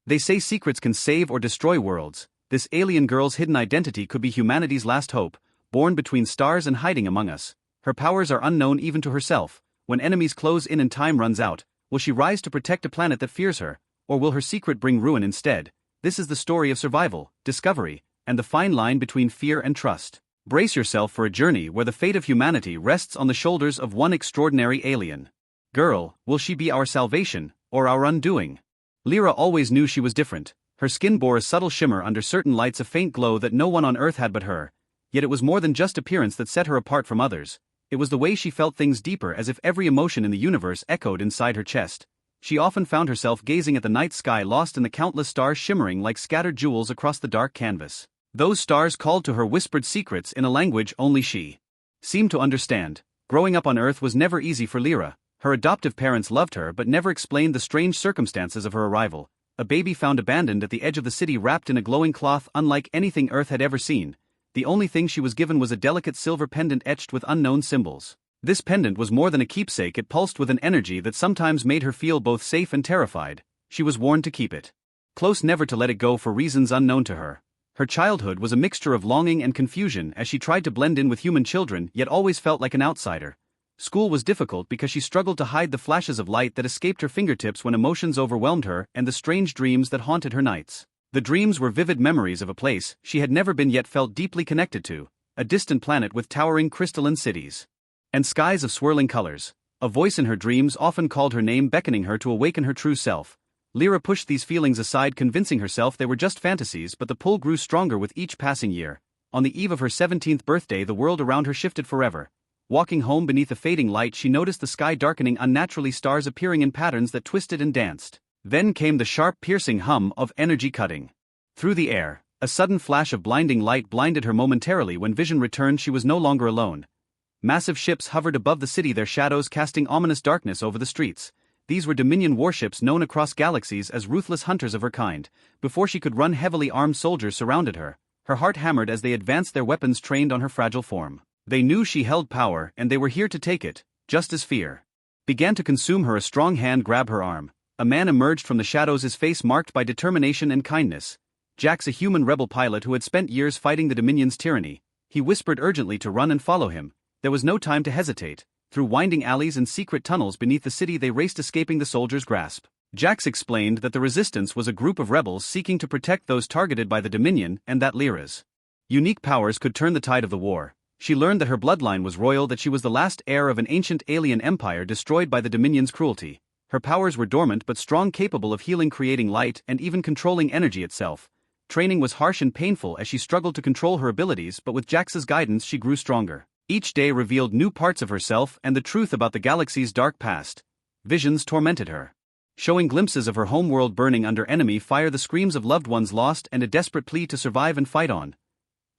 They say secrets can save or destroy worlds. This alien girl's hidden identity could be humanity's last hope, born between stars and hiding among us. Her powers are unknown even to herself. When enemies close in and time runs out, will she rise to protect a planet that fears her, or will her secret bring ruin instead? This is the story of survival, discovery, and the fine line between fear and trust. Brace yourself for a journey where the fate of humanity rests on the shoulders of one extraordinary alien girl. Will she be our salvation, or our undoing? Lyra always knew she was different. Her skin bore a subtle shimmer under certain lights, a faint glow that no one on Earth had but her. Yet it was more than just appearance that set her apart from others. It was the way she felt things deeper, as if every emotion in the universe echoed inside her chest. She often found herself gazing at the night sky, lost in the countless stars shimmering like scattered jewels across the dark canvas. Those stars called to her, whispered secrets in a language only she seemed to understand. Growing up on Earth was never easy for Lyra. Her adoptive parents loved her but never explained the strange circumstances of her arrival. A baby found abandoned at the edge of the city, wrapped in a glowing cloth unlike anything Earth had ever seen. The only thing she was given was a delicate silver pendant etched with unknown symbols. This pendant was more than a keepsake. It pulsed with an energy that sometimes made her feel both safe and terrified. She was warned to keep it close, never to let it go for reasons unknown to her. Her childhood was a mixture of longing and confusion as she tried to blend in with human children yet always felt like an outsider. School was difficult because she struggled to hide the flashes of light that escaped her fingertips when emotions overwhelmed her, and the strange dreams that haunted her nights. The dreams were vivid memories of a place she had never been yet felt deeply connected to, a distant planet with towering crystalline cities and skies of swirling colors. A voice in her dreams often called her name, beckoning her to awaken her true self. Lyra pushed these feelings aside, convincing herself they were just fantasies, but the pull grew stronger with each passing year. On the eve of her 17th birthday, the world around her shifted forever. Walking home beneath a fading light, she noticed the sky darkening unnaturally, stars appearing in patterns that twisted and danced. Then came the sharp, piercing hum of energy cutting through the air. A sudden flash of blinding light blinded her momentarily. When vision returned, she was no longer alone. Massive ships hovered above the city, their shadows casting ominous darkness over the streets. These were Dominion warships, known across galaxies as ruthless hunters of her kind. Before she could run, heavily armed soldiers surrounded her. Her heart hammered as they advanced, their weapons trained on her fragile form. They knew she held power, and they were here to take it, just as fear began to consume her. A strong hand grabbed her arm. A man emerged from the shadows, his face marked by determination and kindness. Jax, a human rebel pilot who had spent years fighting the Dominion's tyranny. He whispered urgently to run and follow him. There was no time to hesitate. Through winding alleys and secret tunnels beneath the city they raced, escaping the soldiers' grasp. Jax explained that the Resistance was a group of rebels seeking to protect those targeted by the Dominion, and that Lyra's unique powers could turn the tide of the war. She learned that her bloodline was royal, that she was the last heir of an ancient alien empire destroyed by the Dominion's cruelty. Her powers were dormant but strong, capable of healing, creating light, and even controlling energy itself. Training was harsh and painful as she struggled to control her abilities, but with Jax's guidance she grew stronger. Each day revealed new parts of herself and the truth about the galaxy's dark past. Visions tormented her, showing glimpses of her homeworld burning under enemy fire, the screams of loved ones lost, and a desperate plea to survive and fight on.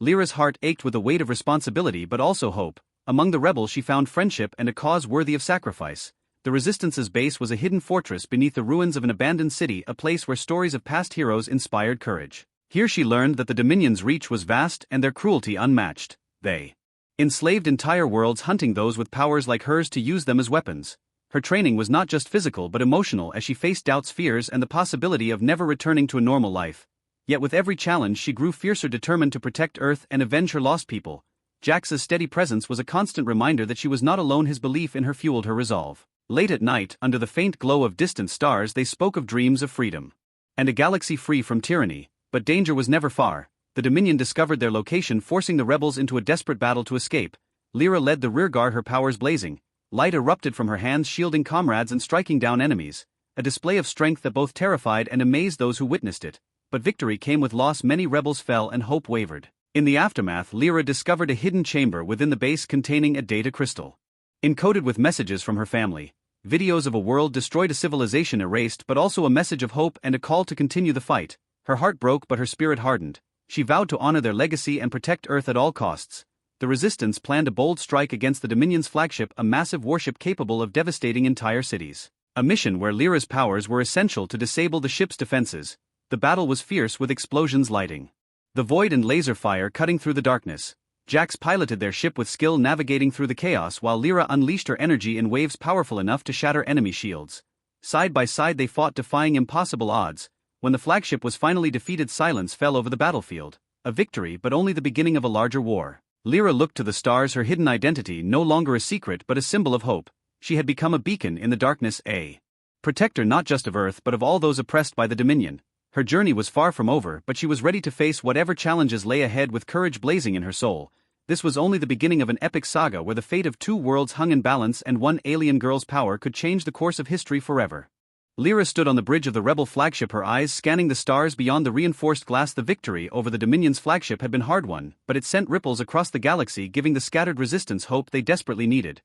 Lyra's heart ached with the weight of responsibility but also hope. Among the rebels she found friendship and a cause worthy of sacrifice. The Resistance's base was a hidden fortress beneath the ruins of an abandoned city, a place where stories of past heroes inspired courage. Here she learned that the Dominion's reach was vast and their cruelty unmatched. They enslaved entire worlds, hunting those with powers like hers to use them as weapons. Her training was not just physical but emotional as she faced doubts, fears, and the possibility of never returning to a normal life. Yet with every challenge she grew fiercer, determined to protect Earth and avenge her lost people. Jax's steady presence was a constant reminder that she was not alone. His belief in her fueled her resolve. Late at night, under the faint glow of distant stars, they spoke of dreams of freedom and a galaxy free from tyranny. But danger was never far. The Dominion discovered their location, forcing the rebels into a desperate battle to escape. Lyra led the rearguard, her powers blazing. Light erupted from her hands, shielding comrades and striking down enemies. A display of strength that both terrified and amazed those who witnessed it. But victory came with loss. Many rebels fell and hope wavered. In the aftermath, Lyra discovered a hidden chamber within the base containing a data crystal, encoded with messages from her family. Videos of a world destroyed, a civilization erased, but also a message of hope and a call to continue the fight. Her heart broke but her spirit hardened. She vowed to honor their legacy and protect Earth at all costs. The Resistance planned a bold strike against the Dominion's flagship, a massive warship capable of devastating entire cities. A mission where Lyra's powers were essential to disable the ship's defenses. The battle was fierce, with explosions lighting the void and laser fire cutting through the darkness. Jax piloted their ship with skill, navigating through the chaos while Lyra unleashed her energy in waves powerful enough to shatter enemy shields. Side by side they fought, defying impossible odds. when the flagship was finally defeated, silence fell over the battlefield. A victory, but only the beginning of a larger war. Lyra looked to the stars, her hidden identity no longer a secret but a symbol of hope. She had become a beacon in the darkness, a protector not just of Earth but of all those oppressed by the Dominion. Her journey was far from over, but she was ready to face whatever challenges lay ahead with courage blazing in her soul. This was only the beginning of an epic saga where the fate of two worlds hung in balance and one alien girl's power could change the course of history forever. Lyra stood on the bridge of the rebel flagship, her eyes scanning the stars beyond the reinforced glass. The victory over the Dominion's flagship had been hard-won, but it sent ripples across the galaxy, giving the scattered resistance hope they desperately needed.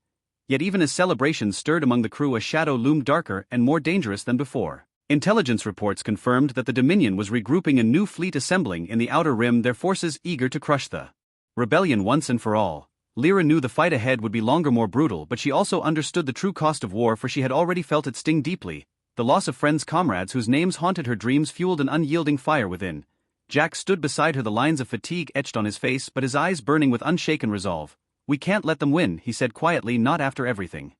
Yet even as celebrations stirred among the crew, a shadow loomed, darker and more dangerous than before. Intelligence reports confirmed that the Dominion was regrouping, a new fleet assembling in the Outer Rim, their forces eager to crush the rebellion once and for all. Lyra knew the fight ahead would be longer, more brutal, but she also understood the true cost of war, for she had already felt it sting deeply. The loss of friends, comrades whose names haunted her dreams, fueled an unyielding fire within. Jack stood beside her, the lines of fatigue etched on his face but his eyes burning with unshaken resolve. "We can't let them win," he said quietly, "not after everything."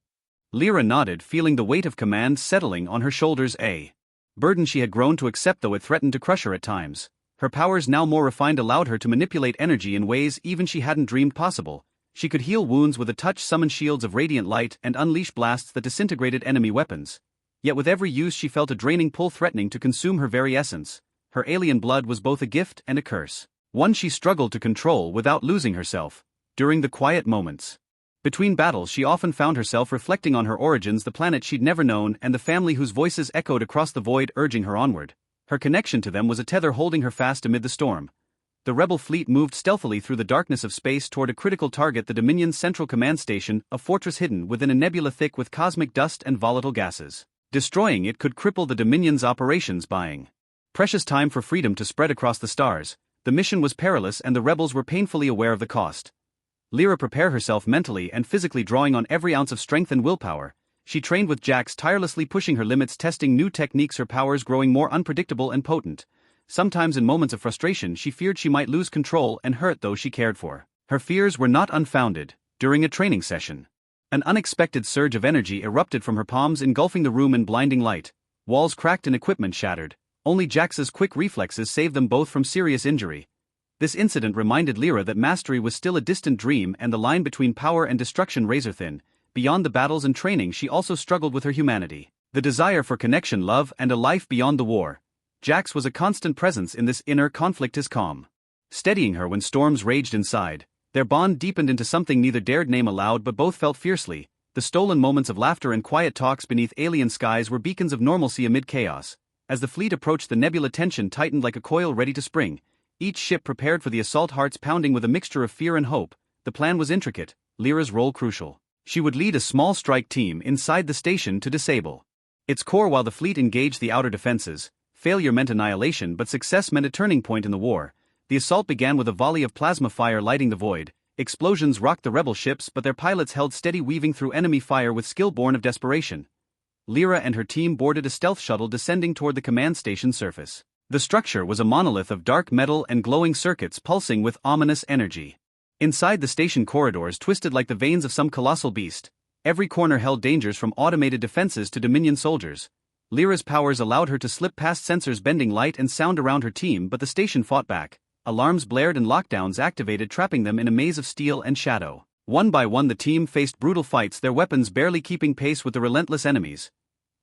Lyra nodded, feeling the weight of command settling on her shoulders, a burden she had grown to accept, though it threatened to crush her at times. Her powers, now more refined, allowed her to manipulate energy in ways even she hadn't dreamed possible. She could heal wounds with a touch, summon shields of radiant light, and unleash blasts that disintegrated enemy weapons. Yet with every use she felt a draining pull threatening to consume her very essence. Her alien blood was both a gift and a curse, one she struggled to control without losing herself. During the quiet moments between battles, she often found herself reflecting on her origins, the planet she'd never known, and the family whose voices echoed across the void, urging her onward. Her connection to them was a tether holding her fast amid the storm. The rebel fleet moved stealthily through the darkness of space toward a critical target, the Dominion's central command station, a fortress hidden within a nebula thick with cosmic dust and volatile gases. Destroying it could cripple the Dominion's operations, buying precious time for freedom to spread across the stars. The mission was perilous and the rebels were painfully aware of the cost. Lyra prepared herself mentally and physically, drawing on every ounce of strength and willpower. She trained with Jax, tirelessly pushing her limits, testing new techniques, her powers growing more unpredictable and potent. Sometimes in moments of frustration she feared she might lose control and hurt those she cared for. Her fears were not unfounded. During a training session, an unexpected surge of energy erupted from her palms, engulfing the room in blinding light. Walls cracked and equipment shattered. Only Jax's quick reflexes saved them both from serious injury. This incident reminded Lyra that mastery was still a distant dream and the line between power and destruction razor-thin. Beyond the battles and training, she also struggled with her humanity. The desire for connection, love, and a life beyond the war. Jax was a constant presence in this inner conflict, his calm steadying her when storms raged inside. Their bond deepened into something neither dared name aloud, but both felt fiercely. The stolen moments of laughter and quiet talks beneath alien skies were beacons of normalcy amid chaos. As the fleet approached, the nebula tension tightened like a coil ready to spring. Each ship prepared for the assault, hearts pounding with a mixture of fear and hope. The plan was intricate, Lyra's role crucial. She would lead a small strike team inside the station to disable its core while the fleet engaged the outer defenses. Failure meant annihilation, but success meant a turning point in the war. The assault began with a volley of plasma fire lighting the void. Explosions rocked the rebel ships, but their pilots held steady, weaving through enemy fire with skill born of desperation. Lyra and her team boarded a stealth shuttle descending toward the command station surface. The structure was a monolith of dark metal and glowing circuits pulsing with ominous energy. Inside, the station corridors twisted like the veins of some colossal beast. Every corner held dangers, from automated defenses to Dominion soldiers. Lyra's powers allowed her to slip past sensors bending light and sound around her team, but the station fought back. Alarms blared and lockdowns activated, trapping them in a maze of steel and shadow. One by one, the team faced brutal fights, their weapons barely keeping pace with the relentless enemies.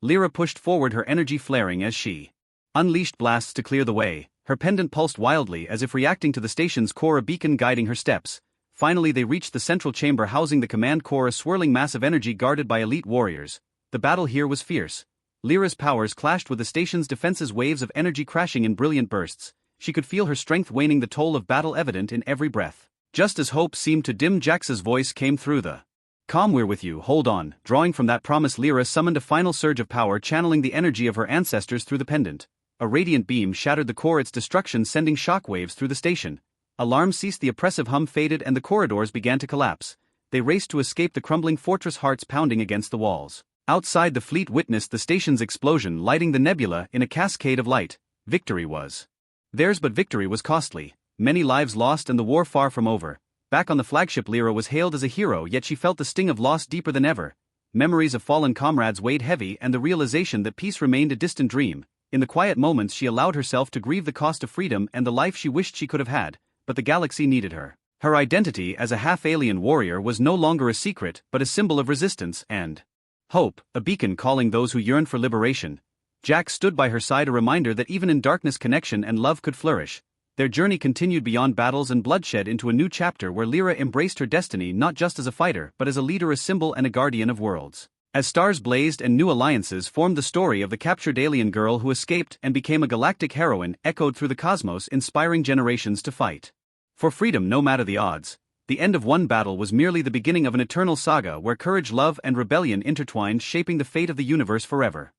Lyra pushed forward, her energy flaring as she unleashed blasts to clear the way. Her pendant pulsed wildly as if reacting to the station's core, a beacon guiding her steps. Finally they reached the central chamber housing the command core, a swirling mass of energy guarded by elite warriors. The battle here was fierce. Lyra's powers clashed with the station's defenses, waves of energy crashing in brilliant bursts. She could feel her strength waning, the toll of battle evident in every breath. Just as hope seemed to dim, Jax's voice came through the calm, "We're with you, hold on." Drawing from that promise, Lyra summoned a final surge of power, channeling the energy of her ancestors through the pendant. A radiant beam shattered the core, its destruction sending shockwaves through the station. Alarms ceased, the oppressive hum faded, and the corridors began to collapse. They raced to escape the crumbling fortress, hearts pounding against the walls. Outside, the fleet witnessed the station's explosion, lighting the nebula in a cascade of light. Victory was theirs, but victory was costly. Many lives lost and the war far from over. Back on the flagship, Lyra was hailed as a hero, yet she felt the sting of loss deeper than ever. Memories of fallen comrades weighed heavy, and the realization that peace remained a distant dream. In the quiet moments she allowed herself to grieve the cost of freedom and the life she wished she could have had, but the galaxy needed her. Her identity as a half-alien warrior was no longer a secret but a symbol of resistance and hope, a beacon calling those who yearned for liberation. Jack stood by her side, a reminder that even in darkness connection and love could flourish. Their journey continued beyond battles and bloodshed into a new chapter where Lyra embraced her destiny not just as a fighter but as a leader, a symbol and a guardian of worlds. As stars blazed and new alliances formed, the story of the captured alien girl who escaped and became a galactic heroine echoed through the cosmos, inspiring generations to fight for freedom no matter the odds. The end of one battle was merely the beginning of an eternal saga where courage, love, and rebellion intertwined, shaping the fate of the universe forever.